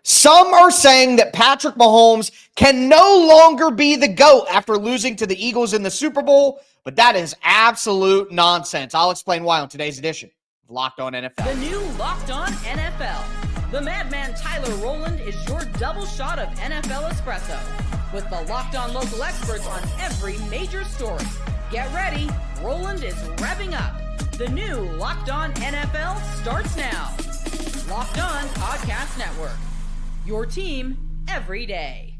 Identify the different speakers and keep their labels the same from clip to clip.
Speaker 1: Some are saying that Patrick Mahomes can no longer be the GOAT after losing to the Eagles in the Super Bowl, but that is absolute nonsense. I'll explain why on today's edition of Locked On NFL.
Speaker 2: The new Locked On NFL. The madman Tyler Rowland is your double shot of NFL espresso with the Locked On local experts on every major story. Get ready. Rowland is revving up. The new Locked On NFL starts now. Locked On Podcast Network. Your team every day.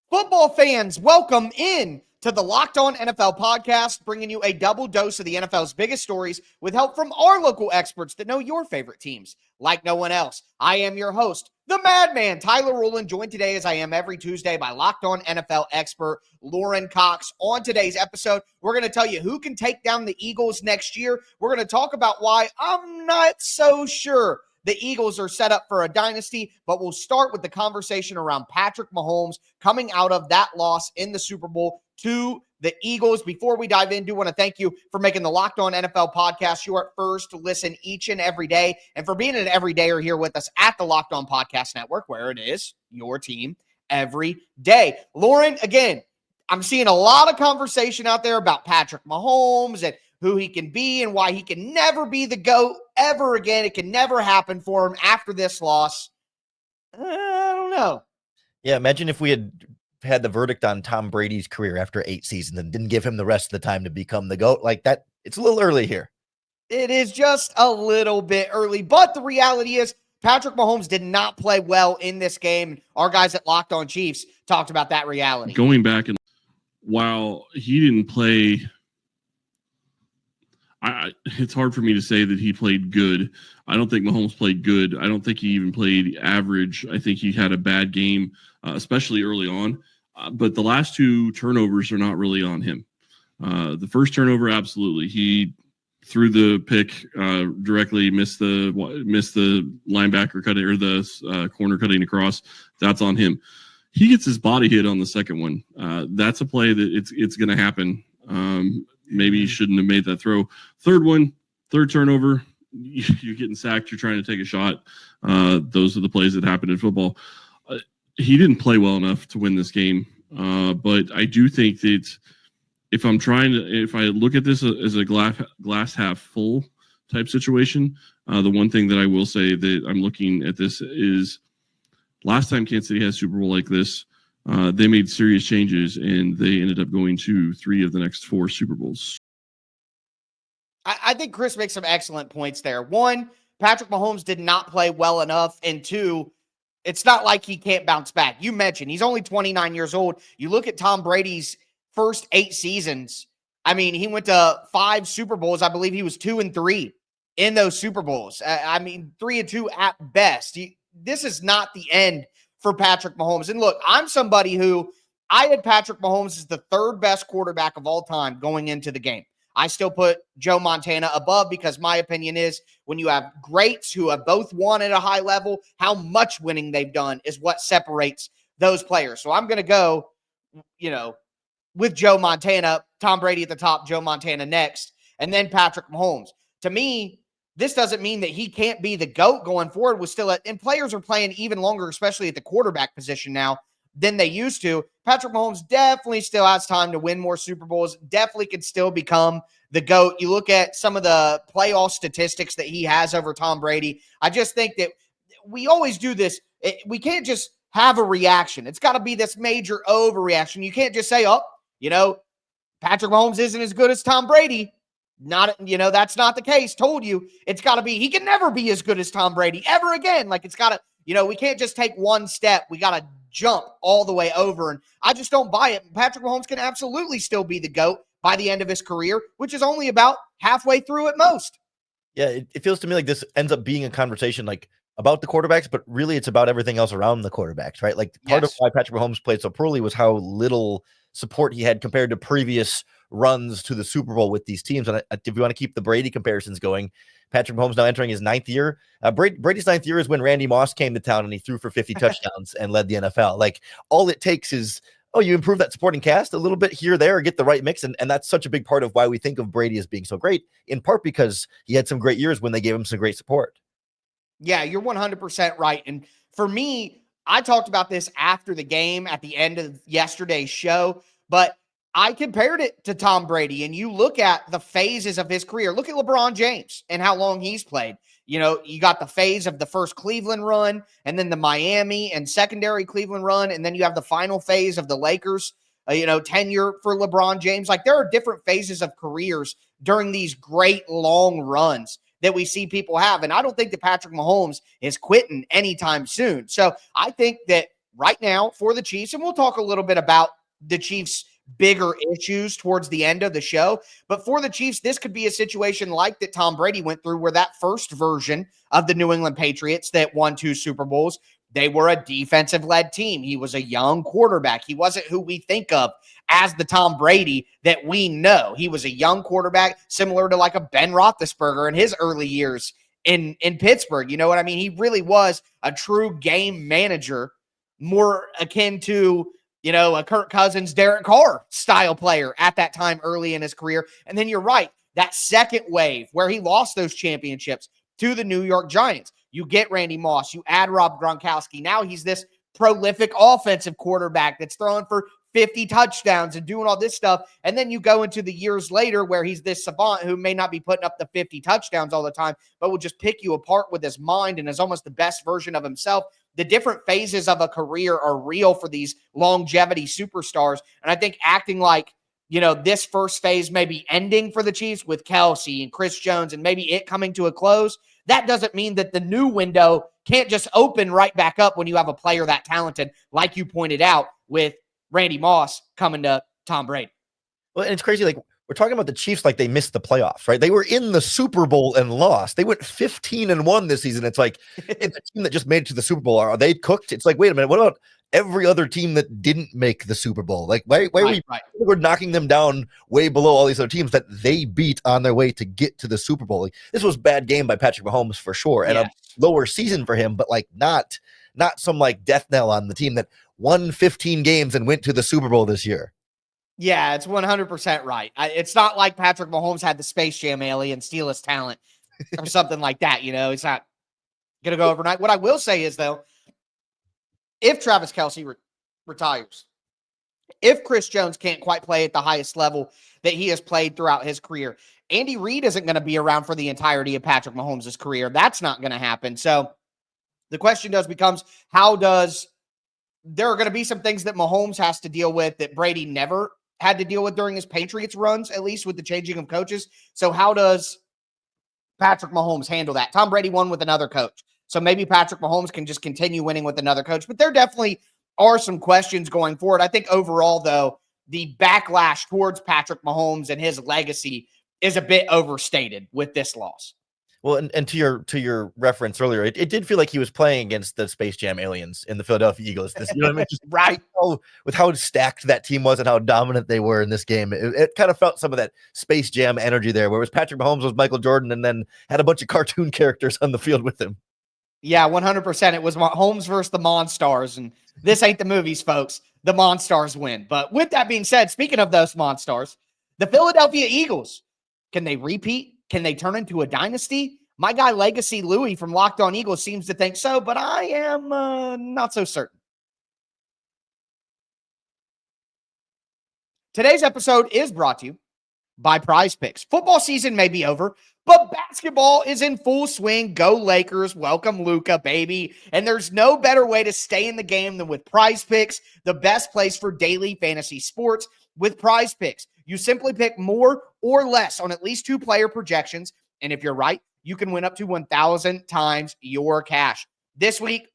Speaker 1: Football fans, welcome in to the Locked On NFL podcast, bringing you a double dose of the NFL's biggest stories with help from our local experts that know your favorite teams like no one else. I am your host, the madman, Tyler Rowland, joined today as I am every Tuesday by Locked On NFL expert Lauren Cox. On today's episode, we're going to tell you who can take down the Eagles next year. We're going to talk about why I'm not so sure the Eagles are set up for a dynasty, but we'll start with the conversation around Patrick Mahomes coming out of that loss in the Super Bowl to the Eagles. Before we dive in, I do want to thank you for making the Locked On NFL podcast your first to listen each and every day, and for being an everydayer here with us at the Locked On Podcast Network, where it is your team every day. Lauren, again, I'm seeing a lot of conversation out there about Patrick Mahomes and who he can be and why he can never be the GOAT ever again. It can never happen for him after this loss. I don't know.
Speaker 3: Yeah, imagine if we had the verdict on Tom Brady's career after 8 seasons and didn't give him the rest of the time to become the GOAT. Like that, it's a little early here.
Speaker 1: It is just a little bit early, but the reality is Patrick Mahomes did not play well in this game. Our guys at Locked On Chiefs talked about that reality.
Speaker 4: Going back, and while he didn't play, it's hard for me to say that he played good. I don't think Mahomes played good. I don't think he even played average. I think he had a bad game, especially early on. But the last 2 turnovers are not really on him. The first turnover, absolutely. He threw the pick directly, missed the linebacker cutting or the corner cutting across. That's on him. He gets his body hit on the second one. That's a play that it's going to happen. Maybe you shouldn't have made that throw. Third turnover, you're getting sacked. You're trying to take a shot. Those are the plays that happen in football. He didn't play well enough to win this game. But I do think that if I look at this as a glass half full type situation, the one thing that I will say that I'm looking at this is last time Kansas City had a Super Bowl like this, they made serious changes, and they ended up going to 3 of the next 4 Super Bowls.
Speaker 1: I think Chris makes some excellent points there. 1, Patrick Mahomes did not play well enough, and 2, it's not like he can't bounce back. You mentioned he's only 29 years old. You look at Tom Brady's first 8 seasons. I mean, he went to 5 Super Bowls. I believe he was 2-3 in those Super Bowls. 3-2 at best. This is not the end for Patrick Mahomes. And look, I'm somebody who I had Patrick Mahomes as the 3rd best quarterback of all time going into the game. I still put Joe Montana above because my opinion is when you have greats who have both won at a high level, how much winning they've done is what separates those players. So I'm going to go, with Joe Montana, Tom Brady at the top, Joe Montana next, and then Patrick Mahomes. To me, this doesn't mean that he can't be the GOAT going forward. And players are playing even longer, especially at the quarterback position now, than they used to. Patrick Mahomes definitely still has time to win more Super Bowls, definitely could still become the GOAT. You look at some of the playoff statistics that he has over Tom Brady. I just think that we always do this. We can't just have a reaction. It's got to be this major overreaction. You can't just say, Patrick Mahomes isn't as good as Tom Brady. That's not the case. Told you. It's got to be, he can never be as good as Tom Brady ever again. Like it's got to, we can't just take one step. We got to jump all the way over. And I just don't buy it. Patrick Mahomes can absolutely still be the GOAT by the end of his career, which is only about halfway through at most.
Speaker 3: Yeah, it feels to me like this ends up being a conversation like about the quarterbacks, but really it's about everything else around the quarterbacks, right? Like part of why Patrick Mahomes played so poorly was how little support he had compared to previous runs to the Super Bowl with these teams. And if you want to keep the Brady comparisons going, Patrick Mahomes now entering his 9th year. Brady's 9th year is when Randy Moss came to town and he threw for 50 touchdowns and led the NFL. Like all it takes is, you improve that supporting cast a little bit here, there, or get the right mix. And that's such a big part of why we think of Brady as being so great, in part because he had some great years when they gave him some great support.
Speaker 1: Yeah, you're 100% right. And for me, I talked about this after the game at the end of yesterday's show, but I compared it to Tom Brady. And you look at the phases of his career. Look at LeBron James and how long he's played. You know, you got the phase of the first Cleveland run, and then the Miami and secondary Cleveland run, and then you have the final phase of the Lakers, tenure for LeBron James. Like, there are different phases of careers during these great long runs that we see people have. And I don't think that Patrick Mahomes is quitting anytime soon. So I think that right now for the Chiefs, and we'll talk a little bit about the Chiefs' bigger issues towards the end of the show. But for the Chiefs, this could be a situation like that Tom Brady went through, where that first version of the New England Patriots that won 2 Super Bowls, they were a defensive-led team. He was a young quarterback. He wasn't who we think of as the Tom Brady that we know. He was a young quarterback, similar to like a Ben Roethlisberger in his early years in Pittsburgh. You know what I mean? He really was a true game manager, more akin to, a Kirk Cousins, Derek Carr style player at that time early in his career. And then you're right, that second wave where he lost those championships to the New York Giants. You get Randy Moss, you add Rob Gronkowski. Now he's this prolific offensive quarterback that's throwing for 50 touchdowns and doing all this stuff. And then you go into the years later where he's this savant who may not be putting up the 50 touchdowns all the time, but will just pick you apart with his mind and is almost the best version of himself. The different phases of a career are real for these longevity superstars. And I think acting like, this first phase may be ending for the Chiefs with Kelsey and Chris Jones and maybe it coming to a close, that doesn't mean that the new window can't just open right back up when you have a player that talented, like you pointed out with Randy Moss coming to Tom Brady.
Speaker 3: Well, and it's crazy. Like, we're talking about the Chiefs like they missed the playoffs, right? They were in the Super Bowl and lost. They went 15-1 this season. It's like, it's a team that just made it to the Super Bowl. Are they cooked? It's like, wait a minute. What about every other team that didn't make the Super Bowl? Like, why we're knocking them down way below all these other teams that they beat on their way to get to the Super Bowl? Like, this was a bad game by Patrick Mahomes for sure, and a lower season for him, but like not some like death knell on the team that won 15 games and went to the Super Bowl this year.
Speaker 1: Yeah, it's 100% right. It's not like Patrick Mahomes had the Space Jam alien steal his talent or something like that. It's not going to go overnight. What I will say is, though, if Travis Kelce retires, if Chris Jones can't quite play at the highest level that he has played throughout his career, Andy Reid isn't going to be around for the entirety of Patrick Mahomes' career. That's not going to happen. So the question becomes, there are going to be some things that Mahomes has to deal with that Brady never had to deal with during his Patriots runs, at least with the changing of coaches. So how does Patrick Mahomes handle that? Tom Brady won with another coach. So maybe Patrick Mahomes can just continue winning with another coach. But there definitely are some questions going forward. I think overall, though, the backlash towards Patrick Mahomes and his legacy is a bit overstated with this loss.
Speaker 3: Well, and to your reference earlier, it did feel like he was playing against the Space Jam aliens in the Philadelphia Eagles. You know what I mean? Just
Speaker 1: right.
Speaker 3: With how stacked that team was and how dominant they were in this game, it kind of felt some of that Space Jam energy there, whereas Patrick Mahomes was Michael Jordan and then had a bunch of cartoon characters on the field with him.
Speaker 1: Yeah, 100%. It was Mahomes versus the Monstars, and this ain't the movies, folks. The Monstars win. But with that being said, speaking of those Monstars, the Philadelphia Eagles, can they repeat? Can they turn into a dynasty? My guy Legacy Louie from Locked On Eagles seems to think so, but I am not so certain. Today's episode is brought to you by PrizePicks. Football season may be over, but basketball is in full swing. Go Lakers. Welcome Luka, baby. And there's no better way to stay in the game than with PrizePicks, the best place for daily fantasy sports. With PrizePicks, you simply pick more or less on at least 2 player projections. And if you're right, you can win up to 1,000 times your cash. This week,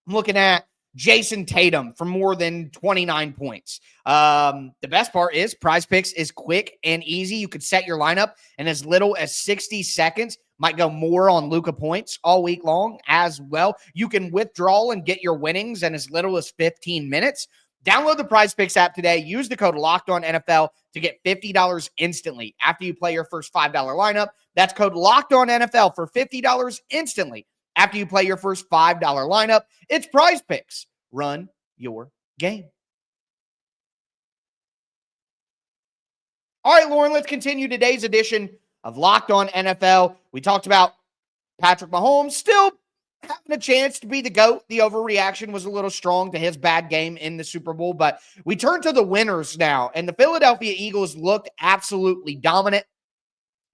Speaker 1: I'm looking at Jason Tatum for more than 29 points. The best part is PrizePicks is quick and easy. You could set your lineup in as little as 60 seconds. Might go more on Luka points all week long as well. You can withdraw and get your winnings in as little as 15 minutes. Download the PrizePicks app today. Use the code LOCKEDONNFL to get $50 instantly after you play your first $5 lineup. That's code LOCKEDONNFL for $50 instantly after you play your first $5 lineup. It's PrizePicks. Run your game. All right, Lauren, let's continue today's edition of Locked On NFL. We talked about Patrick Mahomes still having a chance to be the GOAT. The overreaction was a little strong to his bad game in the Super Bowl, but we turn to the winners now, and the Philadelphia Eagles looked absolutely dominant,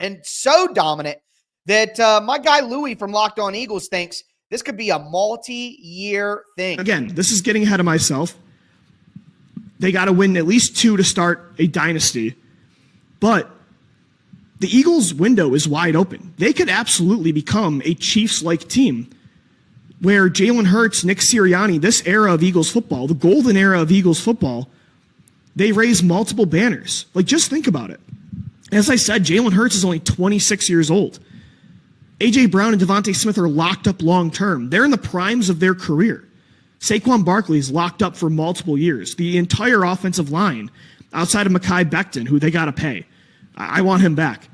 Speaker 1: and so dominant that my guy Louie from Locked On Eagles thinks this could be a multi-year thing.
Speaker 5: Again, this is getting ahead of myself. They got to win at least 2 to start a dynasty, but the Eagles' window is wide open. They could absolutely become a Chiefs-like team where Jalen Hurts, Nick Sirianni, this era of Eagles football, the golden era of Eagles football, they raise multiple banners. Like, just think about it. As I said, Jalen Hurts is only 26 years old. A.J. Brown and Devontae Smith are locked up long-term. They're in the primes of their career. Saquon Barkley is locked up for multiple years. The entire offensive line, outside of Mekhi Becton, who they got to pay, I want him back.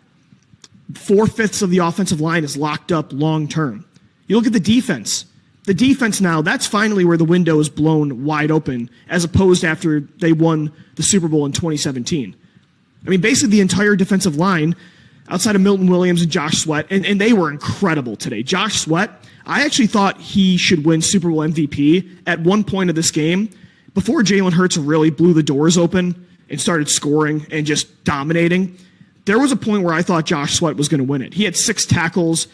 Speaker 5: 4/5 of the offensive line is locked up long-term. You look at the defense. The defense now, that's finally where the window is blown wide open, as opposed after they won the Super Bowl in 2017. I mean, basically the entire defensive line, outside of Milton Williams and Josh Sweat, and they were incredible today. Josh Sweat, I actually thought he should win Super Bowl MVP at one point of this game, before Jalen Hurts really blew the doors open and started scoring and just dominating. There was a point where I thought Josh Sweat was going to win it. He had 6 tackles,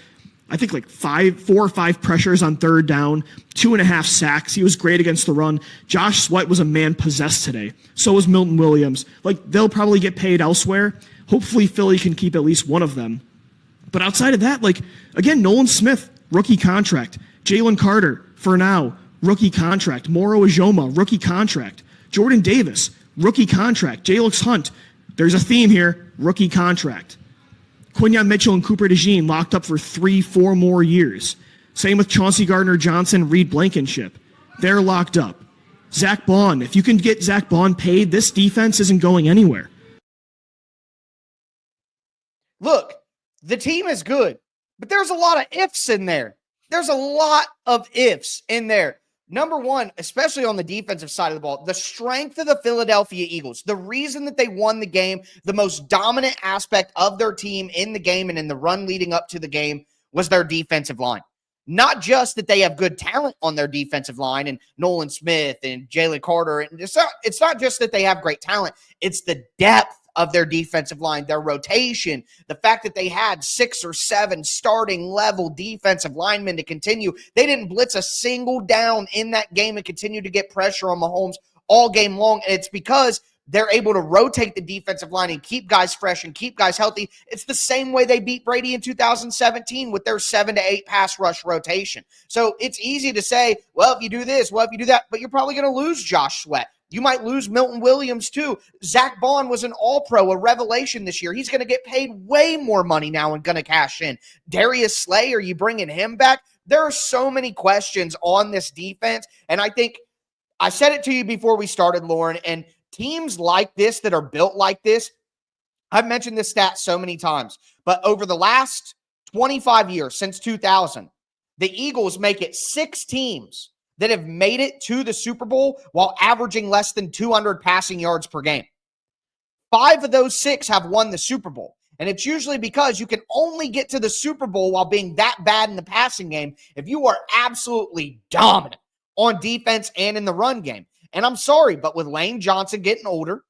Speaker 5: I think like 4 or 5 pressures on third down, 2.5 sacks. He was great against the run. Josh Sweat was a man possessed today. So was Milton Williams. Like, they'll probably get paid elsewhere. Hopefully Philly can keep at least one of them. But outside of that, like, again, Nolan Smith, rookie contract. Jalen Carter, for now, rookie contract. Moro Ijoma, rookie contract. Jordan Davis, rookie contract. Jalix Hunt, there's a theme here, rookie contract. Quinyon Mitchell and Cooper DeJean locked up for 3-4 more years. Same with Chauncey Gardner-Johnson, Reed Blankenship. They're locked up. Zach Bond, if you can get Zach Bond paid, this defense isn't going anywhere.
Speaker 1: Look, the team is good, but there's a lot of ifs in there. There's a lot of ifs in there. Number one, especially on the defensive side of the ball, the strength of the Philadelphia Eagles, the reason that they won the game, the most dominant aspect of their team in the game and in the run leading up to the game was their defensive line. Not just that they have good talent on their defensive line and Nolan Smith and Jalen Carter. And it's not just that they have great talent. It's the depth of their defensive line, their rotation, the fact that they had 6 or 7 starting level defensive linemen to continue. They didn't blitz a single down in that game and continue to get pressure on Mahomes all game long. And it's because they're able to rotate the defensive line and keep guys fresh and keep guys healthy. It's the same way they beat Brady in 2017 with their 7 to 8 pass rush rotation. So it's easy to say, well, if you do this, well, if you do that, but you're probably going to lose Josh Sweat. You might lose Milton Williams too. Zach Bond was an all-pro, a revelation this year. He's going to get paid way more money now and going to cash in. Darius Slay, are you bringing him back? There are so many questions on this defense, and I think I said it to you before we started, Lauren, and teams like this that are built like this, I've mentioned this stat so many times, but over the last 25 years, since 2000, the Eagles make it 6 teams that have made it to the Super Bowl while averaging less than 200 passing yards per game. 5 of those 6 have won the Super Bowl. And it's usually because you can only get to the Super Bowl while being that bad in the passing game if you are absolutely dominant on defense and in the run game. And I'm sorry, but with Lane Johnson getting older,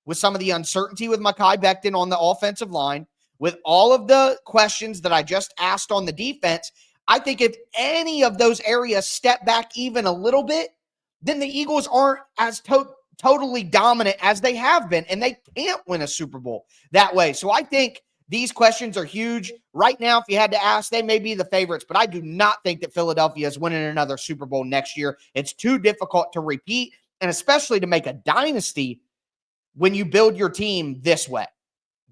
Speaker 1: with some of the uncertainty with Mekhi Becton on the offensive line, with all of the questions that I just asked on the defense, I think if any of those areas step back even a little bit, then the Eagles aren't as totally dominant as they have been, and they can't win a Super Bowl that way. So I think these questions are huge. Right now, if you had to ask, they may be the favorites, but I do not think that Philadelphia is winning another Super Bowl next year. It's too difficult to repeat, and especially to make a dynasty when you build your team this way.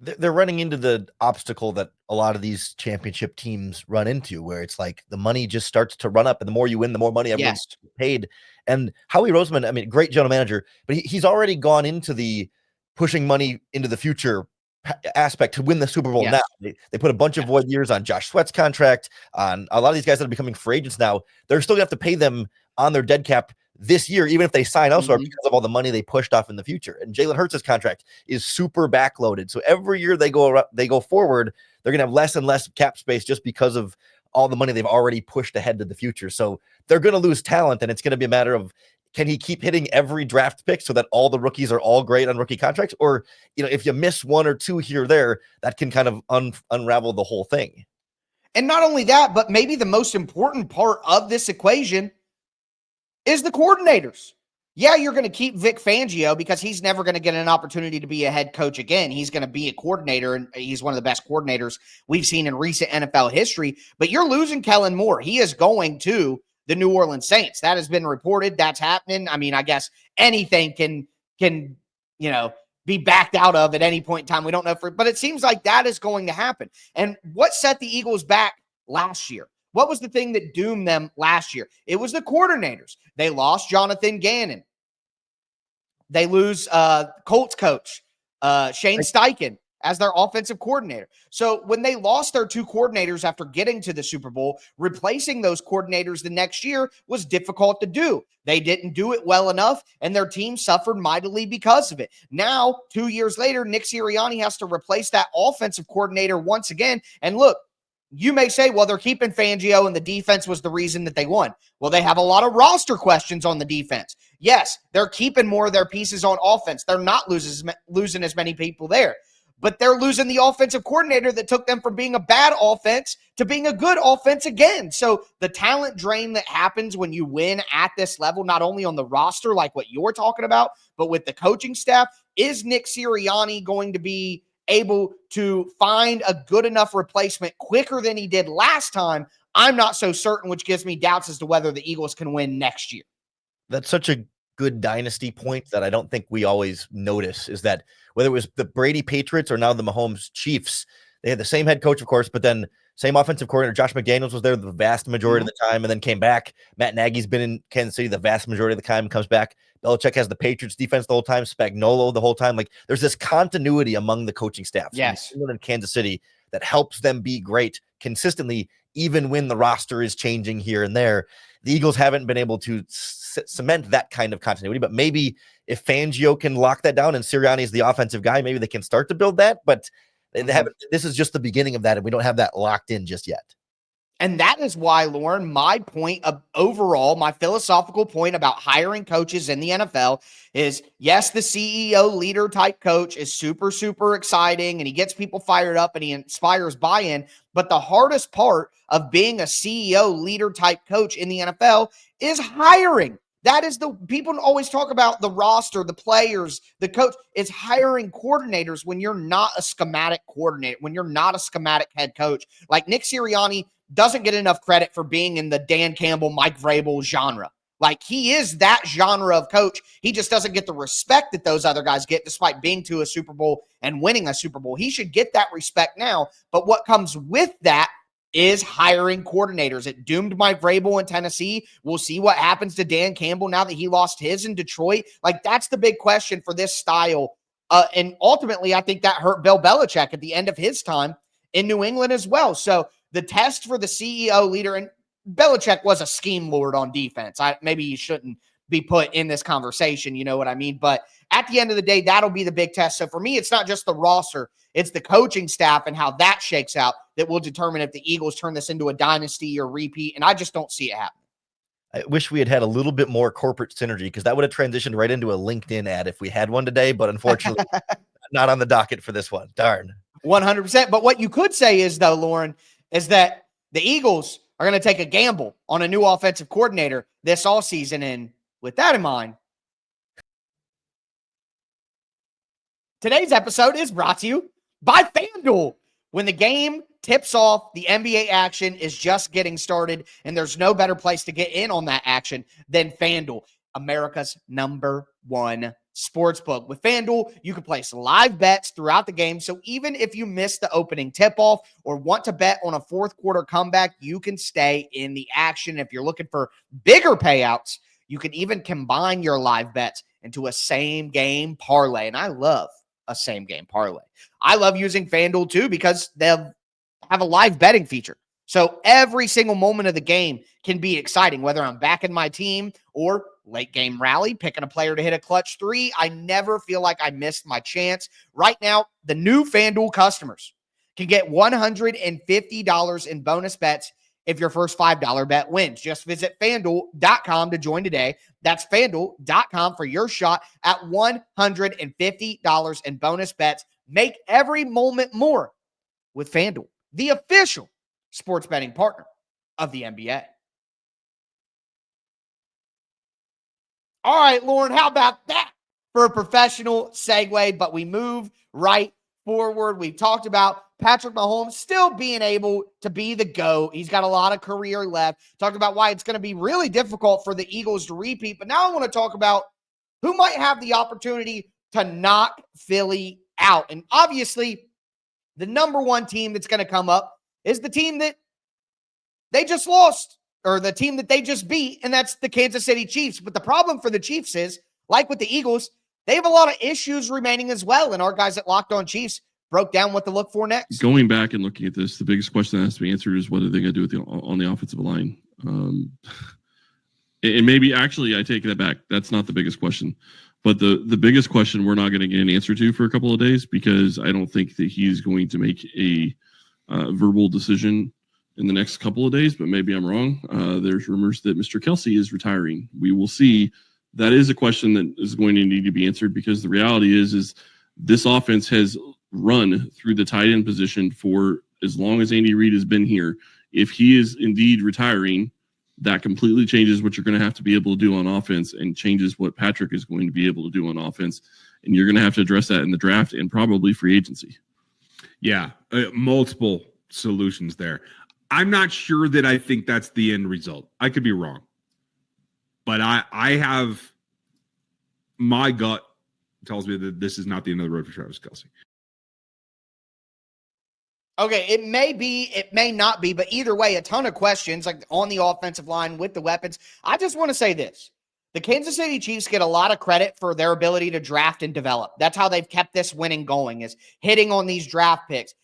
Speaker 3: They're running into the obstacle that a lot of these championship teams run into, where it's like the money just starts to run up, and the more you win, the more money everyone's paid. And Howie Roseman, I mean, great general manager, but he's already gone into the pushing money into the future aspect to win the Super Bowl. Now they put a bunch of void years on Josh Sweat's contract, on a lot of these guys that are becoming free agents now. They're still gonna have to pay them on their dead cap this year, even if they sign elsewhere, because of all the money they pushed off in the future. And Jalen Hurts' contract is super backloaded. So every year they go forward, they're going to have less and less cap space just because of all the money they've already pushed ahead to the future. So they're going to lose talent, and it's going to be a matter of, can he keep hitting every draft pick so that all the rookies are all great on rookie contracts? Or, if you miss one or two here or there, that can kind of unravel the whole thing.
Speaker 1: And not only that, but maybe the most important part of this equation is the coordinators. Yeah, you're going to keep Vic Fangio because he's never going to get an opportunity to be a head coach again. He's going to be a coordinator, and he's one of the best coordinators we've seen in recent NFL history. But you're losing Kellen Moore. He is going to the New Orleans Saints. That has been reported. That's happening. I mean, I guess anything can be backed out of at any point in time. We don't know but it seems like that is going to happen. And what set the Eagles back last year? What was the thing that doomed them last year? It was the coordinators. They lost Jonathan Gannon. They lose Colts coach Shane Steichen as their offensive coordinator. So when they lost their two coordinators after getting to the Super Bowl, replacing those coordinators the next year was difficult to do. They didn't do it well enough, and their team suffered mightily because of it. Now, 2 years later, Nick Sirianni has to replace that offensive coordinator once again. And look, you may say, well, they're keeping Fangio and the defense was the reason that they won. Well, they have a lot of roster questions on the defense. Yes, they're keeping more of their pieces on offense. They're not losing as many people there. But they're losing the offensive coordinator that took them from being a bad offense to being a good offense again. So the talent drain that happens when you win at this level, not only on the roster like what you're talking about, but with the coaching staff, is Nick Sirianni going to be able to find a good enough replacement quicker than he did last time? I'm not so certain, which gives me doubts as to whether the Eagles can win next year.
Speaker 3: That's such a good dynasty point that I don't think we always notice, is that whether it was the Brady Patriots or now the Mahomes Chiefs, they had the same head coach, of course, but then same offensive coordinator. Josh McDaniels was there the vast majority of the time and then came back. Matt Nagy's been in Kansas City the vast majority of the time, comes back. Belichick has the Patriots defense the whole time, Spagnuolo the whole time. Like, there's this continuity among the coaching staffs.
Speaker 1: Yes.
Speaker 3: In Kansas City that helps them be great consistently, even when the roster is changing here and there. The Eagles haven't been able to cement that kind of continuity, but maybe if Fangio can lock that down and Sirianni is the offensive guy, maybe they can start to build that, but they haven't. This is just the beginning of that, and we don't have that locked in just yet.
Speaker 1: And that is why, Lauren, my point of overall, my philosophical point about hiring coaches in the NFL is, yes, the CEO leader type coach is super, super exciting and he gets people fired up and he inspires buy-in. But the hardest part of being a CEO leader type coach in the NFL is hiring. That is people always talk about the roster, the players, the coach. It's hiring coordinators when you're not a schematic coordinator, when you're not a schematic head coach. Like Nick Sirianni doesn't get enough credit for being in the Dan Campbell, Mike Vrabel genre. Like, he is that genre of coach. He just doesn't get the respect that those other guys get despite being to a Super Bowl and winning a Super Bowl. He should get that respect now. But what comes with that is hiring coordinators. It doomed Mike Vrabel in Tennessee. We'll see what happens to Dan Campbell now that he lost his in Detroit. Like, that's the big question for this style. And ultimately, I think that hurt Bill Belichick at the end of his time in New England as well. So the test for the CEO leader, and Belichick was a scheme lord on defense. Maybe you shouldn't be put in this conversation, you know what I mean? But at the end of the day, that'll be the big test. So for me, it's not just the roster, it's the coaching staff and how that shakes out that will determine if the Eagles turn this into a dynasty or repeat. And I just don't see it happening.
Speaker 3: I wish we had a little bit more corporate synergy, because that would have transitioned right into a LinkedIn ad if we had one today, but unfortunately not on the docket for this one. Darn.
Speaker 1: 100%. But what you could say is, though, Lauren, is that the Eagles are going to take a gamble on a new offensive coordinator this offseason. And with that in mind, today's episode is brought to you by FanDuel. When the game tips off, the NBA action is just getting started, and there's no better place to get in on that action than FanDuel, America's #1 sportsbook. With FanDuel, you can place live bets throughout the game, so even if you miss the opening tip-off or want to bet on a fourth quarter comeback, you can stay in the action. If you're looking for bigger payouts, you can even combine your live bets into a same-game parlay, and I love a same-game parlay. I love using FanDuel, too, because they have a live betting feature. So every single moment of the game can be exciting, whether I'm backing my team or late game rally, picking a player to hit a clutch three. I never feel like I missed my chance. Right now, the new FanDuel customers can get $150 in bonus bets if your first $5 bet wins. Just visit FanDuel.com to join today. That's FanDuel.com for your shot at $150 in bonus bets. Make every moment more with FanDuel, the official sports betting partner of the NBA. All right, Lauren, how about that for a professional segue? But we move right forward. We've talked about Patrick Mahomes still being able to be the GOAT. He's got a lot of career left. Talked about why it's going to be really difficult for the Eagles to repeat. But now I want to talk about who might have the opportunity to knock Philly out. And obviously, the number one team that's going to come up is the team that they just lost, or the team that they just beat, and that's the Kansas City Chiefs. But the problem for the Chiefs is, like with the Eagles, they have a lot of issues remaining as well. And our guys at Locked On Chiefs broke down what to look for next.
Speaker 4: Going back and looking at this, the biggest question that has to be answered is what are they going to do on the offensive line? And maybe actually I take that back. That's not the biggest question. But the biggest question we're not going to get an answer to for a couple of days, because I don't think that he's going to make a verbal decision in the next couple of days, but maybe I'm wrong. There's rumors that Mr. Kelsey is retiring. We will see. That is a question that is going to need to be answered, because the reality is this offense has run through the tight end position for as long as Andy Reid has been here. If he is indeed retiring, that completely changes what you're going to have to be able to do on offense, and changes what Patrick is going to be able to do on offense. And you're going to have to address that in the draft and probably free agency.
Speaker 6: Yeah, multiple solutions there. I'm not sure that I think that's the end result. I could be wrong. But I have, my gut tells me that this is not the end of the road for Travis Kelce.
Speaker 1: Okay, it may be, it may not be, but either way, a ton of questions like on the offensive line with the weapons. I just want to say this. The Kansas City Chiefs get a lot of credit for their ability to draft and develop. That's how they've kept this winning going, is hitting on these draft picks.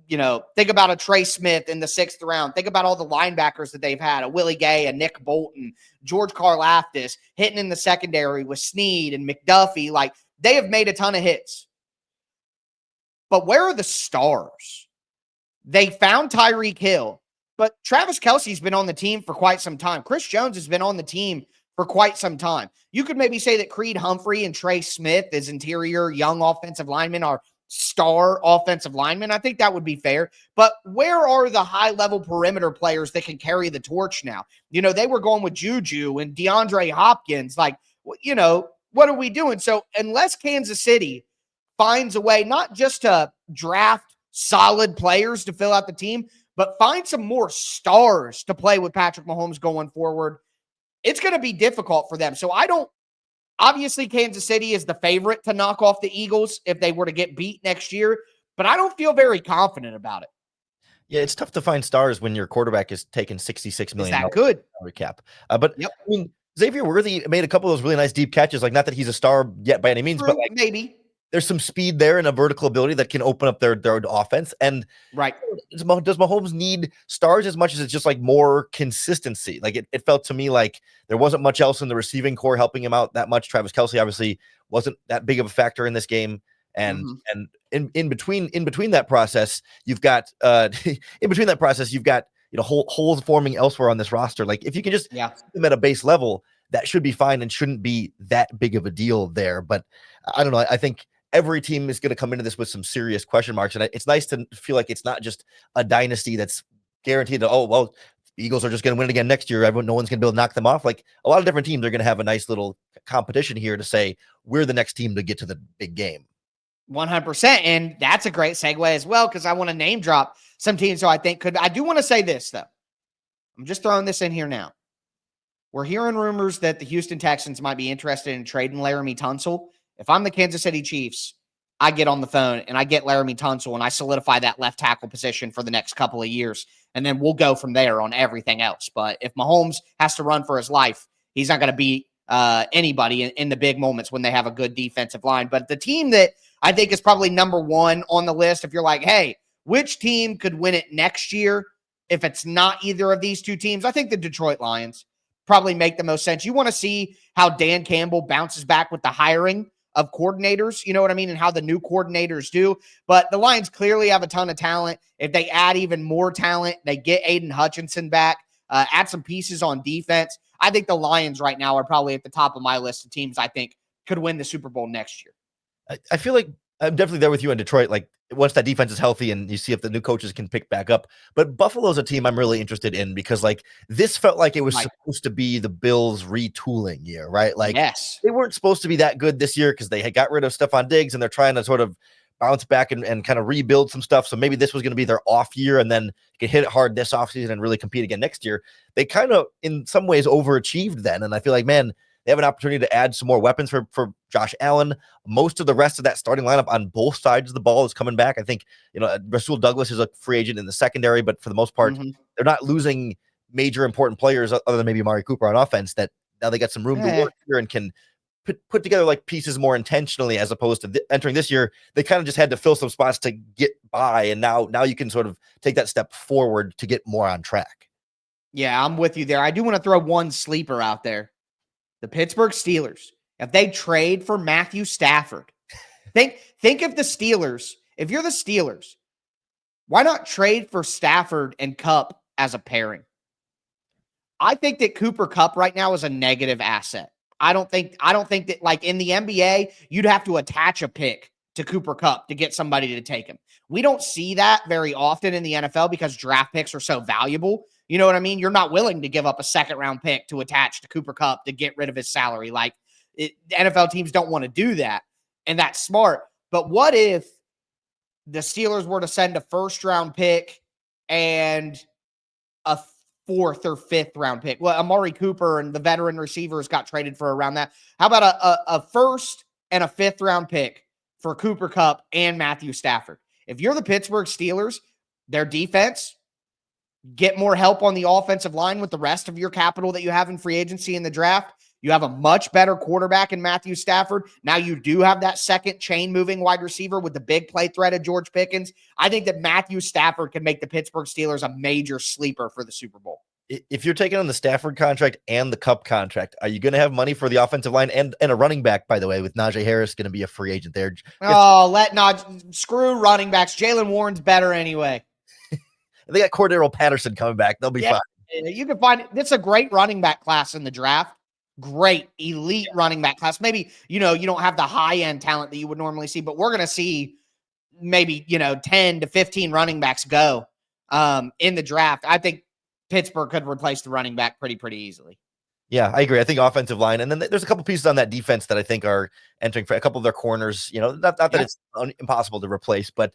Speaker 1: You know, think about a Trey Smith in the 6th round. Think about all the linebackers that they've had, a Willie Gay, a Nick Bolton, George Karlaftis, hitting in the secondary with Snead and McDuffie. Like, they have made a ton of hits. But where are the stars? They found Tyreek Hill, but Travis Kelce's been on the team for quite some time. Chris Jones has been on the team for quite some time. You could maybe say that Creed Humphrey and Trey Smith, as interior young offensive linemen, are star offensive linemen. I think that would be fair. But where are the high-level perimeter players that can carry the torch now? You know, they were going with Juju and DeAndre Hopkins. Like, you know, what are we doing? So unless Kansas City finds a way not just to draft solid players to fill out the team, but find some more stars to play with Patrick Mahomes going forward, it's going to be difficult for them. So obviously, Kansas City is the favorite to knock off the Eagles if they were to get beat next year, but I don't feel very confident about it.
Speaker 3: Yeah, it's tough to find stars when your quarterback is taking $66 million.
Speaker 1: Is that good?
Speaker 3: Salary cap. But
Speaker 1: yep.
Speaker 3: I mean, Xavier Worthy made a couple of those really nice deep catches. Like, not that he's a star yet by any means,
Speaker 1: True,
Speaker 3: but like,
Speaker 1: maybe
Speaker 3: there's some speed there and a vertical ability that can open up their offense. And
Speaker 1: right,
Speaker 3: does Mahomes need stars as much as it's just like more consistency? Like, it felt to me like there wasn't much else in the receiving core helping him out that much. Travis Kelce obviously wasn't that big of a factor in this game. And in between that process, you've got holes forming elsewhere on this roster. Like, if you can just keep them at a base level, that should be fine and shouldn't be that big of a deal there. But I don't know. I think every team is going to come into this with some serious question marks. And it's nice to feel like it's not just a dynasty that's guaranteed to, oh, well, the Eagles are just going to win it again next year. No one's going to be able to knock them off. Like, a lot of different teams are going to have a nice little competition here to say, we're the next team to get to the big game.
Speaker 1: 100%. And that's a great segue as well, because I want to name drop some teams who I think could. I do want to say this, though. I'm just throwing this in here now. We're hearing rumors that the Houston Texans might be interested in trading Laramie Tunsil. If I'm the Kansas City Chiefs, I get on the phone and I get Laramie Tunsil and I solidify that left tackle position for the next couple of years. And then we'll go from there on everything else. But if Mahomes has to run for his life, he's not going to beat anybody in the big moments when they have a good defensive line. But the team that I think is probably number one on the list, if you're like, hey, which team could win it next year if it's not either of these two teams, I think the Detroit Lions probably make the most sense. You want to see how Dan Campbell bounces back with the hiring of coordinators, you know what I mean, and how the new coordinators do. But the Lions clearly have a ton of talent. If they add even more talent, they get Aiden Hutchinson back, add some pieces on defense. I think the Lions right now are probably at the top of my list of teams I think could win the Super Bowl next year.
Speaker 3: I feel like I'm definitely there with you in Detroit. Like once that defense is healthy and you see if the new coaches can pick back up. But Buffalo's a team I'm really interested in because like this felt like it was supposed to be the Bills retooling year, right? Like
Speaker 1: yes,
Speaker 3: they weren't supposed to be that good this year because they had got rid of Stephon Diggs and they're trying to sort of bounce back and kind of rebuild some stuff. So maybe this was going to be their off year and then get hit it hard this offseason and really compete again next year. They kind of in some ways overachieved then. And I feel like, man, they have an opportunity to add some more weapons for Josh Allen. Most of the rest of that starting lineup on both sides of the ball is coming back. I think, Rasul Douglas is a free agent in the secondary, but for the most part, they're not losing major important players other than maybe Amari Cooper on offense that now they got some room to work here and can put together like pieces more intentionally as opposed to entering this year. They kind of just had to fill some spots to get by. And now you can sort of take that step forward to get more on track.
Speaker 1: Yeah, I'm with you there. I do want to throw one sleeper out there. The Pittsburgh Steelers, if they trade for Matthew Stafford, think if the Steelers, if you're the Steelers, why not trade for Stafford and Kupp as a pairing? I think that Cooper Kupp right now is a negative asset. I don't think that like in the NBA, you'd have to attach a pick to Cooper Kupp to get somebody to take him. We don't see that very often in the NFL because draft picks are so valuable. You know what I mean? You're not willing to give up a second-round pick to attach to Cooper Kupp to get rid of his salary. Like the NFL teams don't want to do that, and that's smart. But what if the Steelers were to send a first-round pick and a fourth or fifth round pick? Well, Amari Cooper and the veteran receivers got traded for around that. How about a first and a fifth round pick for Cooper Kupp and Matthew Stafford? If you're the Pittsburgh Steelers, their defense, get more help on the offensive line with the rest of your capital that you have in free agency in the draft. You have a much better quarterback in Matthew Stafford. Now you do have that second chain moving wide receiver with the big play threat of George Pickens. I think that Matthew Stafford can make the Pittsburgh Steelers a major sleeper for the Super Bowl.
Speaker 3: If you're taking on the Stafford contract and the Kupp contract, are you going to have money for the offensive line and a running back, by the way, with Najee Harris going to be a free agent there?
Speaker 1: Screw running backs. Jalen Warren's better anyway.
Speaker 3: They got Cordero Patterson coming back. They'll be fine.
Speaker 1: You can find it's a great running back class in the draft. Great elite running back class. Maybe, you don't have the high end talent that you would normally see, but we're going to see maybe, 10 to 15 running backs go in the draft. I think Pittsburgh could replace the running back pretty easily.
Speaker 3: Yeah, I agree. I think offensive line, and then there's a couple pieces on that defense that I think are entering for a couple of their corners. Not that it's impossible to replace, but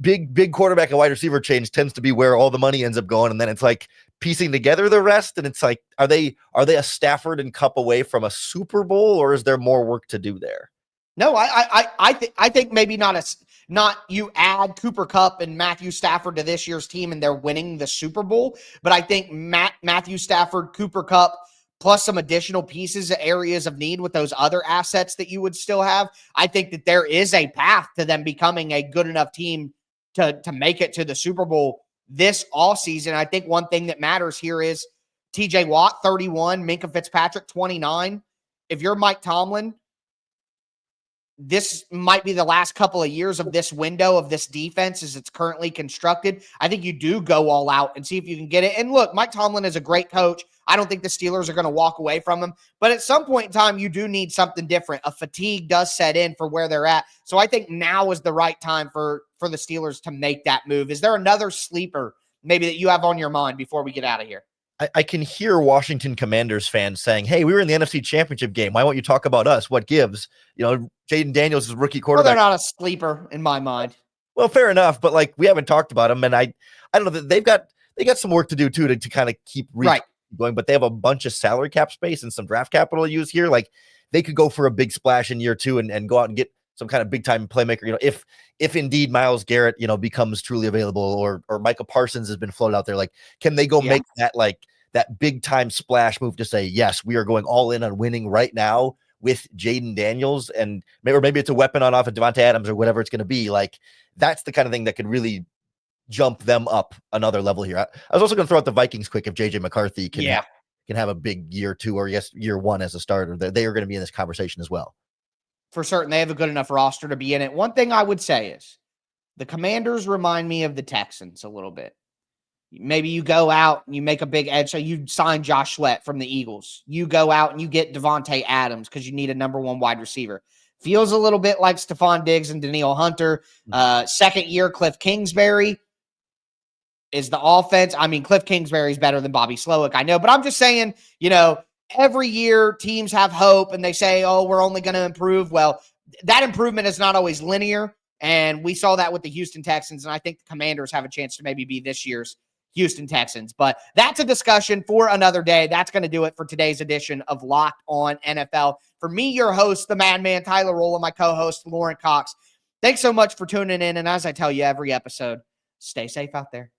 Speaker 3: big quarterback and wide receiver change tends to be where all the money ends up going, and then it's like piecing together the rest. And it's like, are they a Stafford and Kupp away from a Super Bowl, or is there more work to do there?
Speaker 1: No, I think maybe not you add Cooper Kupp and Matthew Stafford to this year's team and they're winning the Super Bowl, but I think Matthew Stafford, Cooper Kupp, plus some additional pieces, areas of need with those other assets that you would still have. I think that there is a path to them becoming a good enough team to make it to the Super Bowl this offseason. I think one thing that matters here is TJ Watt, 31, Minkah Fitzpatrick, 29. If you're Mike Tomlin, this might be the last couple of years of this window of this defense as it's currently constructed. I think you do go all out and see if you can get it. And look, Mike Tomlin is a great coach. I don't think the Steelers are going to walk away from him. But at some point in time, you do need something different. A fatigue does set in for where they're at. So I think now is the right time for the Steelers to make that move. Is there another sleeper maybe that you have on your mind before we get out of here?
Speaker 3: I can hear Washington Commanders fans saying, hey, we were in the NFC Championship game. Why won't you talk about us? What gives? Jaden Daniels is a rookie quarterback.
Speaker 1: Well, they're not a sleeper in my mind.
Speaker 3: Well, fair enough, but like we haven't talked about them, and I don't know that they got some work to do too to kind of keep going, but they have a bunch of salary cap space and some draft capital to use here. Like they could go for a big splash in year two and go out and get some kind of big time playmaker. If indeed Myles Garrett, becomes truly available, or Micah Parsons has been floated out there, like can they go make that big time splash move to say, yes, we are going all in on winning right now with Jaden Daniels, and maybe it's a weapon on off of Devontae Adams or whatever it's going to be. Like that's the kind of thing that could really jump them up another level here. I was also going to throw out the Vikings quick if JJ McCarthy can have, can have a big year two or year one as a starter. They are going to be in this conversation as well.
Speaker 1: for certain they have a good enough roster to be in it. One thing I would say is the Commanders remind me of the Texans a little bit. Maybe you go out and you make a big edge. So you sign Josh Sweat from the Eagles. You go out and you get Devontae Adams because you need a number one wide receiver. Feels a little bit like Stephon Diggs and Danielle Hunter. Second year, Cliff Kingsbury is the offense. I mean, Cliff Kingsbury is better than Bobby Slowick, I know. But I'm just saying, every year teams have hope and they say, oh, we're only going to improve. Well, that improvement is not always linear. And we saw that with the Houston Texans. And I think the Commanders have a chance to maybe be this year's Houston Texans. But that's a discussion for another day. That's going to do it for today's edition of Locked On NFL. For me, your host, the Madman Tyler Rowland, my co-host, Lauren Cox. Thanks so much for tuning in. And as I tell you every episode, stay safe out there.